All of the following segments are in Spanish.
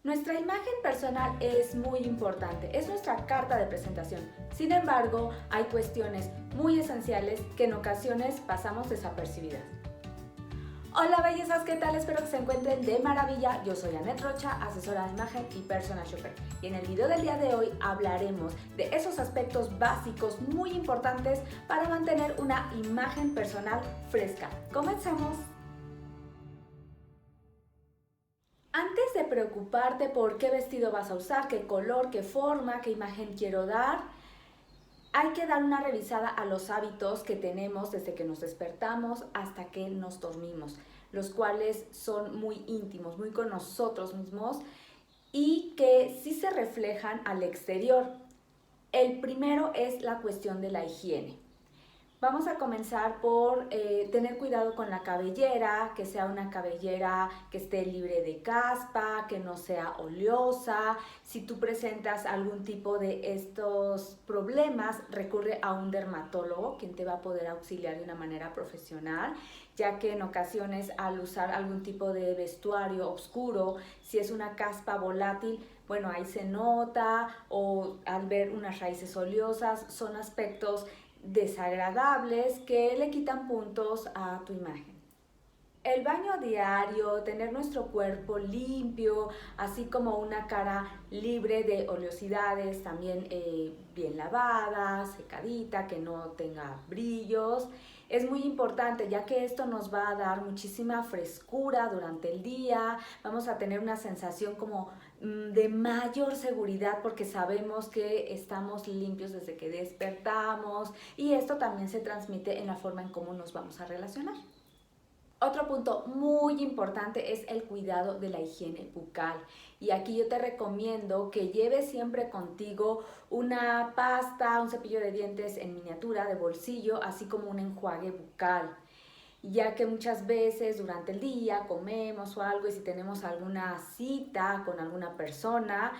Nuestra imagen personal es muy importante, es nuestra carta de presentación. Sin embargo, hay cuestiones muy esenciales que en ocasiones pasamos desapercibidas. Hola bellezas, ¿qué tal? Espero que se encuentren de maravilla. Yo soy Annette Rocha, asesora de imagen y personal shopper. Y en el video del día de hoy hablaremos de esos aspectos básicos muy importantes para mantener una imagen personal fresca. ¡Comencemos! Antes de preocuparte por qué vestido vas a usar, qué color, qué forma, qué imagen quiero dar, hay que dar una revisada a los hábitos que tenemos desde que nos despertamos hasta que nos dormimos, los cuales son muy íntimos, muy con nosotros mismos y que sí se reflejan al exterior. El primero es la cuestión de la higiene. Vamos a comenzar por tener cuidado con la cabellera, que sea una cabellera que esté libre de caspa, que no sea oleosa. Si tú presentas algún tipo de estos problemas, recurre a un dermatólogo, quien te va a poder auxiliar de una manera profesional, ya que en ocasiones al usar algún tipo de vestuario oscuro, si es una caspa volátil, bueno, ahí se nota, o al ver unas raíces oleosas, son aspectos desagradables que le quitan puntos a tu imagen. El baño diario, tener nuestro cuerpo limpio, así como una cara libre de oleosidades, también bien lavada, secadita, que no tenga brillos. Es muy importante ya que esto nos va a dar muchísima frescura durante el día, vamos a tener una sensación como de mayor seguridad porque sabemos que estamos limpios desde que despertamos y esto también se transmite en la forma en cómo nos vamos a relacionar. Otro punto muy importante es el cuidado de la higiene bucal y aquí yo te recomiendo que lleves siempre contigo una pasta, un cepillo de dientes en miniatura de bolsillo, así como un enjuague bucal, ya que muchas veces durante el día comemos o algo y si tenemos alguna cita con alguna persona,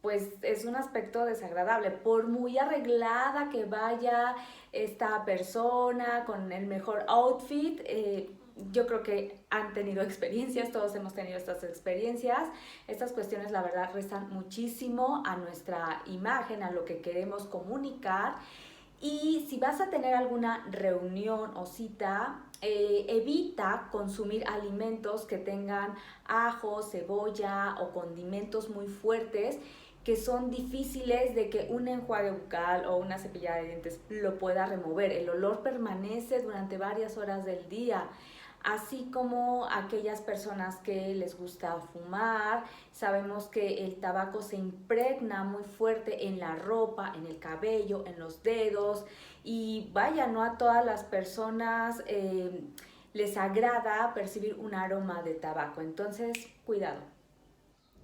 pues es un aspecto desagradable. Por muy arreglada que vaya esta persona con el mejor outfit, yo creo que han tenido experiencias, todos hemos tenido estas experiencias. Estas cuestiones, la verdad, restan muchísimo a nuestra imagen, a lo que queremos comunicar. Y si vas a tener alguna reunión o cita, evita consumir alimentos que tengan ajo, cebolla o condimentos muy fuertes que son difíciles de que un enjuague bucal o una cepillada de dientes lo pueda remover. El olor permanece durante varias horas del día. Así como aquellas personas que les gusta fumar, sabemos que el tabaco se impregna muy fuerte en la ropa, en el cabello, en los dedos y vaya, no a todas las personas les agrada percibir un aroma de tabaco, entonces cuidado.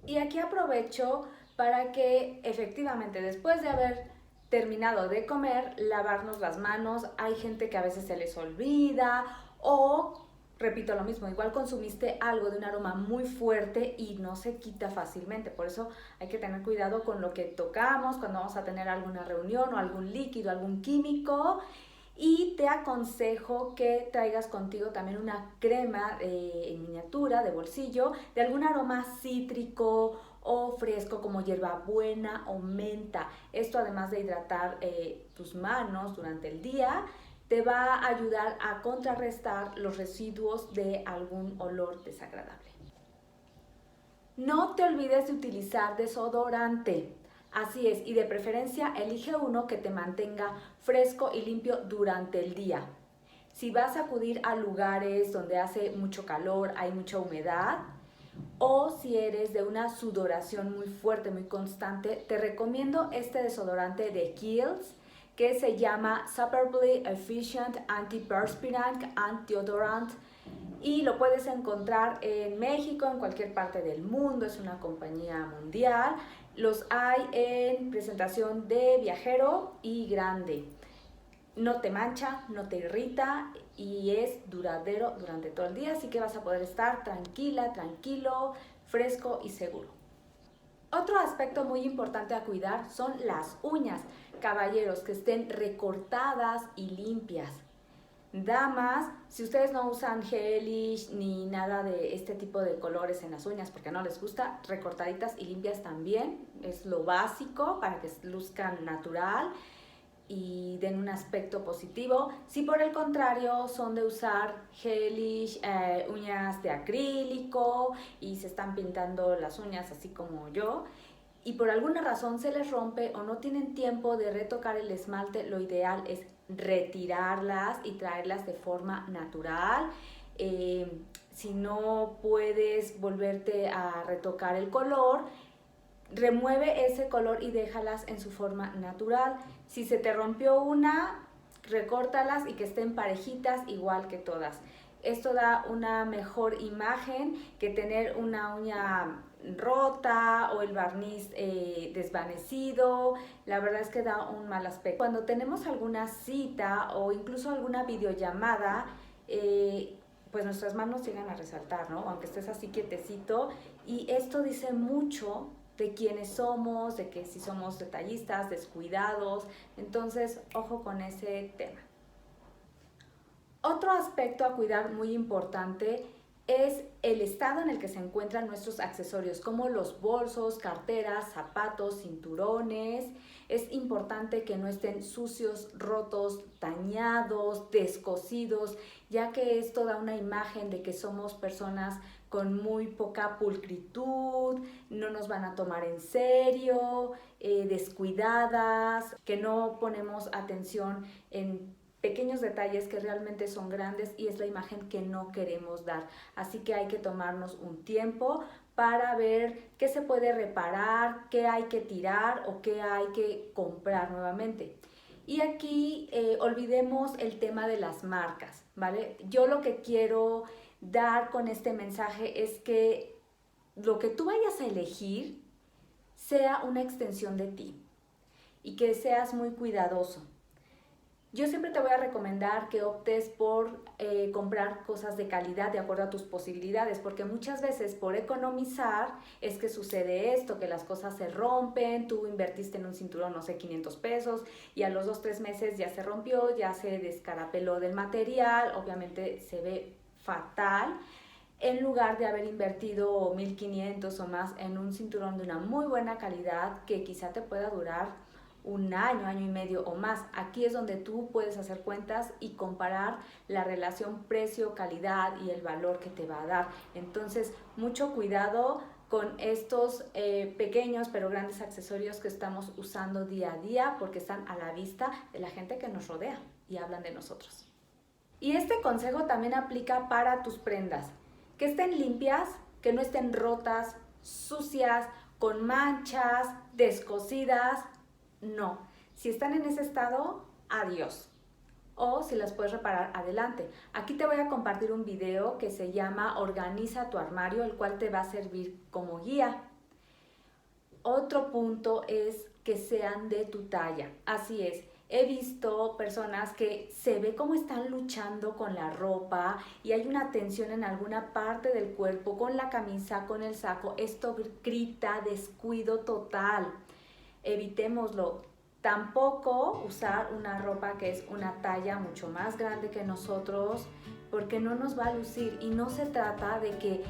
Y aquí aprovecho para que efectivamente después de haber terminado de comer, lavarnos las manos. Hay gente que a veces se les olvida o repito lo mismo, igual consumiste algo de un aroma muy fuerte y no se quita fácilmente, por eso hay que tener cuidado con lo que tocamos cuando vamos a tener alguna reunión o algún líquido, algún químico. Y te aconsejo que traigas contigo también una crema en miniatura de bolsillo de algún aroma cítrico o fresco como hierbabuena o menta. Esto además de hidratar tus manos durante el día, te va a ayudar a contrarrestar los residuos de algún olor desagradable. No te olvides de utilizar desodorante. Así es, y de preferencia elige uno que te mantenga fresco y limpio durante el día. Si vas a acudir a lugares donde hace mucho calor, hay mucha humedad, o si eres de una sudoración muy fuerte, muy constante, te recomiendo este desodorante de Kiehl's que se llama Superbly Efficient Antiperspirant and Deodorant y lo puedes encontrar en México, en cualquier parte del mundo, es una compañía mundial. Los hay en presentación de viajero y grande. No te mancha, no te irrita y es duradero durante todo el día, así que vas a poder estar tranquila, tranquilo, fresco y seguro. Otro aspecto muy importante a cuidar son las uñas. Caballeros, que estén recortadas y limpias. Damas, si ustedes no usan gelish ni nada de este tipo de colores en las uñas porque no les gusta, recortaditas y limpias también, es lo básico para que luzcan natural y den un aspecto positivo. Si por el contrario son de usar gelish, uñas de acrílico y se están pintando las uñas así como yo, y por alguna razón se les rompe o no tienen tiempo de retocar el esmalte, lo ideal es retirarlas y traerlas de forma natural. Si no puedes volverte a retocar el color, remueve ese color y déjalas en su forma natural. Si se te rompió una, recórtalas y que estén parejitas igual que todas. Esto da una mejor imagen que tener una uña rota o el barniz desvanecido. La verdad es que da un mal aspecto. Cuando tenemos alguna cita o incluso alguna videollamada, pues nuestras manos llegan a resaltar, ¿no? Aunque estés así quietecito, y esto dice mucho de quiénes somos, de que si somos detallistas, descuidados. Entonces, ojo con ese tema. Otro aspecto a cuidar muy importante es el estado en el que se encuentran nuestros accesorios, como los bolsos, carteras, zapatos, cinturones. Es importante que no estén sucios, rotos, dañados, descosidos, ya que esto da una imagen de que somos personas con muy poca pulcritud, no nos van a tomar en serio, descuidadas, que no ponemos atención en pequeños detalles que realmente son grandes y es la imagen que no queremos dar. Así que hay que tomarnos un tiempo para ver qué se puede reparar, qué hay que tirar o qué hay que comprar nuevamente. Y aquí olvidemos el tema de las marcas, ¿vale? Yo lo que quiero dar con este mensaje es que lo que tú vayas a elegir sea una extensión de ti y que seas muy cuidadoso. Yo siempre te voy a recomendar que optes por comprar cosas de calidad de acuerdo a tus posibilidades, porque muchas veces por economizar es que sucede esto, que las cosas se rompen, tú invertiste en un cinturón, no sé, 500 pesos y a los 2-3 meses ya se rompió, ya se descarapeló del material, obviamente se ve fatal, en lugar de haber invertido 1,500 o más en un cinturón de una muy buena calidad que quizá te pueda durar un año, año y medio o más. Aquí es donde tú puedes hacer cuentas y comparar la relación precio-calidad y el valor que te va a dar. Entonces, mucho cuidado con estos pequeños pero grandes accesorios que estamos usando día a día porque están a la vista de la gente que nos rodea y hablan de nosotros. Y este consejo también aplica para tus prendas. Que estén limpias, que no estén rotas, sucias, con manchas, descosidas. No, si están en ese estado, adiós. O si las puedes reparar, adelante. Aquí te voy a compartir un video que se llama Organiza tu armario, el cual te va a servir como guía. Otro punto es que sean de tu talla. Así es, he visto personas que se ve como están luchando con la ropa y hay una tensión en alguna parte del cuerpo, con la camisa, con el saco. Esto grita descuido total. Evitémoslo. Tampoco usar una ropa que es una talla mucho más grande que nosotros, porque no nos va a lucir. Y no se trata de que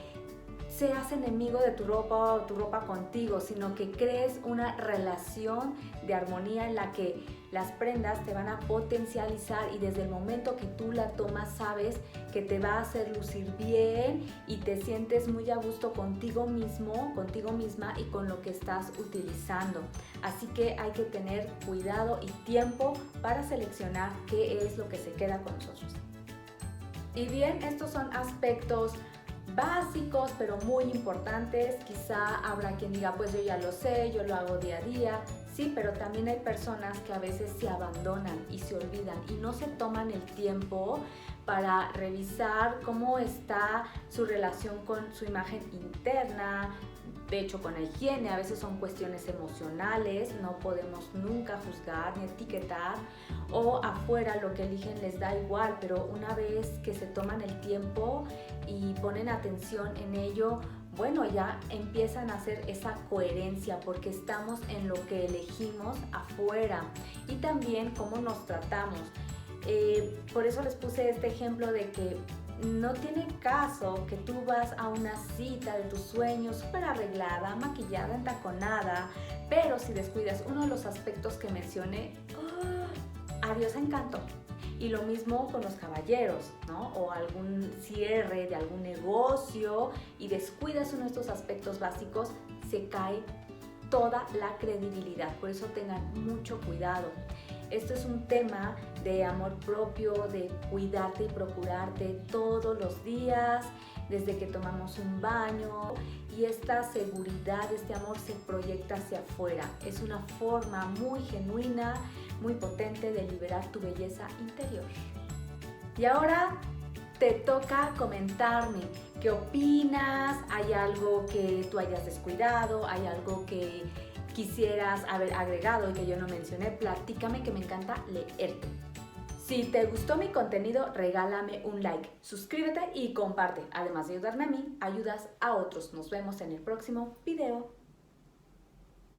seas enemigo de tu ropa o tu ropa contigo, sino que crees una relación de armonía en la que las prendas te van a potencializar y desde el momento que tú la tomas sabes que te va a hacer lucir bien y te sientes muy a gusto contigo mismo, contigo misma y con lo que estás utilizando. Así que hay que tener cuidado y tiempo para seleccionar qué es lo que se queda con nosotros. Y bien, estos son aspectos básicos pero muy importantes. Quizá habrá quien diga, pues yo ya lo sé, yo lo hago día a día. Sí, pero también hay personas que a veces se abandonan y se olvidan y no se toman el tiempo para revisar cómo está su relación con su imagen interna, de hecho con la higiene. A veces son cuestiones emocionales, no podemos nunca juzgar ni etiquetar, o afuera lo que eligen les da igual, pero una vez que se toman el tiempo y ponen atención en ello, bueno, ya empiezan a hacer esa coherencia porque estamos en lo que elegimos afuera y también cómo nos tratamos. Por eso les puse este ejemplo de que no tiene caso que tú vas a una cita de tus sueños súper arreglada, maquillada, entaconada, pero si descuidas uno de los aspectos que mencioné, adiós encanto. Y lo mismo con los caballeros, ¿no? O algún cierre de algún negocio y descuidas uno de estos aspectos básicos, se cae toda la credibilidad. Por eso tengan mucho cuidado. Esto es un tema de amor propio, de cuidarte y procurarte todos los días, desde que tomamos un baño, y esta seguridad, este amor se proyecta hacia afuera. Es una forma muy genuina, muy potente de liberar tu belleza interior. Y ahora te toca comentarme qué opinas, hay algo que tú hayas descuidado, hay algo que quisieras haber agregado y que yo no mencioné. Platícame, que me encanta leerte. Si te gustó mi contenido, regálame un like, suscríbete y comparte. Además de ayudarme a mí, ayudas a otros. Nos vemos en el próximo video.